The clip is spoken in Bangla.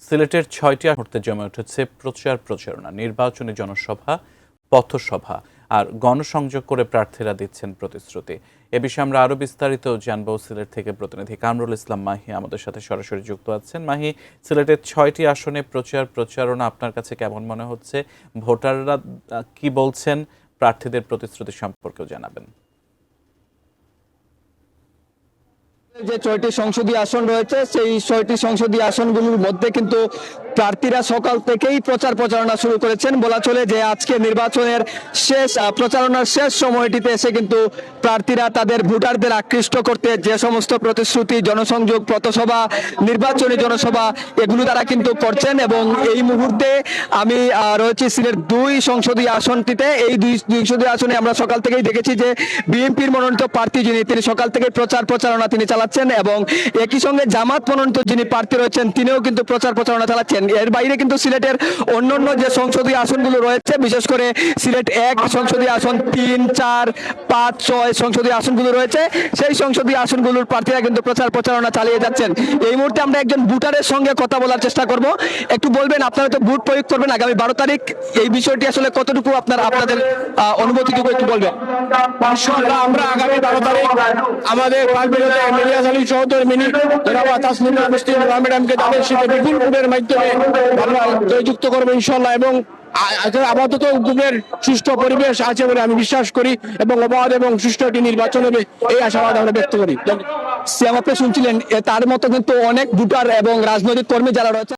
সিলেটের ৬টি মুহূর্তে জমে উঠেছে প্রচারণা, নির্বাচনী জনসভা, পথসভা আর গণসংযোগ করে প্রার্থীরা দিচ্ছেন প্রতিশ্রুতি। এ বিষয়ে আমরা আরও বিস্তারিত জানব। সিলেট থেকে প্রতিনিধি কামরুল ইসলাম মাহি আমাদের সাথে সরাসরি যুক্ত আছেন। মাহি, সিলেটের 6টি আসনে প্রচারণা আপনার কাছে কেমন মনে হচ্ছে? ভোটাররা কি বলছেন? প্রার্থীদের প্রতিশ্রুতি সম্পর্কেও জানাবেন। যে 6টি সংসদীয় আসন রয়েছে সেই 6টি সংসদীয় আসনগুলোর মধ্যে কিন্তু প্রার্থীরা সকাল থেকেই প্রচারণা শুরু করেছেন। বলা চলে যে আজকে নির্বাচনের প্রচারণার শেষ সময়টিতে এসে কিন্তু প্রার্থীরা তাদের ভোটারদের আকৃষ্ট করতে যে সমস্ত প্রতিশ্রুতি, জনসংযোগ, পথসভা, নির্বাচনী জনসভা এগুলো তারা কিন্তু করছেন। এবং এই মুহূর্তে আমি রয়েছি সিলেট 2 সংসদীয় আসনটিতে। এই 2 সংসদীয় আসনে আমরা সকাল থেকেই দেখেছি যে বিএনপির মনোনীত প্রার্থী তিনি সকাল থেকে প্রচারণা তিনি চালাচ্ছেন, এবং একই সঙ্গে জামাত মনোনীত যিনি প্রার্থী রয়েছেন তিনিও কিন্তু প্রচারণা চালাচ্ছেন। এর বাইরে কিন্তু সিলেটের অন্যান্য যে সংসদীয় আসনগুলো রয়েছে, বিশেষ করে সিলেট 1 সংসদীয় আসন, 3, 4, 5, 6 সংসদীয় আসনগুলো রয়েছে, সেই সংসদীয় আসনগুলোর প্রার্থীরা কিন্তু প্রচারণা চালিয়ে যাচ্ছেন। এই মুহূর্তে আমরা একজন ভোটারের সঙ্গে কথা বলার চেষ্টা করব। একটু বলবেন, আপনারা তো ভোট প্রয়োগ করবেন আগামী 12 তারিখ, এই বিষয়টি আসলে কতটুকু আপনাদের অনুভূতিটুকু একটু বলবেন। আমরা আগামী 12 তারিখ আমাদের ইলিয়াস আলী চৌধুরী মিনি তাসলিমা মুসলিম ম্যাডামকে তাদের সাথে বিপুল ভোটের মাধ্যমে আমরা জয়যুক্ত করবো ইনশাল্লাহ। এবং আপাতত ভোটের সুষ্ঠু পরিবেশ আছে বলে আমি বিশ্বাস করি, এবং অবাধ এবং সুষ্ঠু একটি নির্বাচন হবে এই আশাবাদ আমরা ব্যক্ত করি। শ্যাম, আপনি শুনছিলেন, তার মতো কিন্তু অনেক ভোটার এবং রাজনৈতিক কর্মী যারা রয়েছে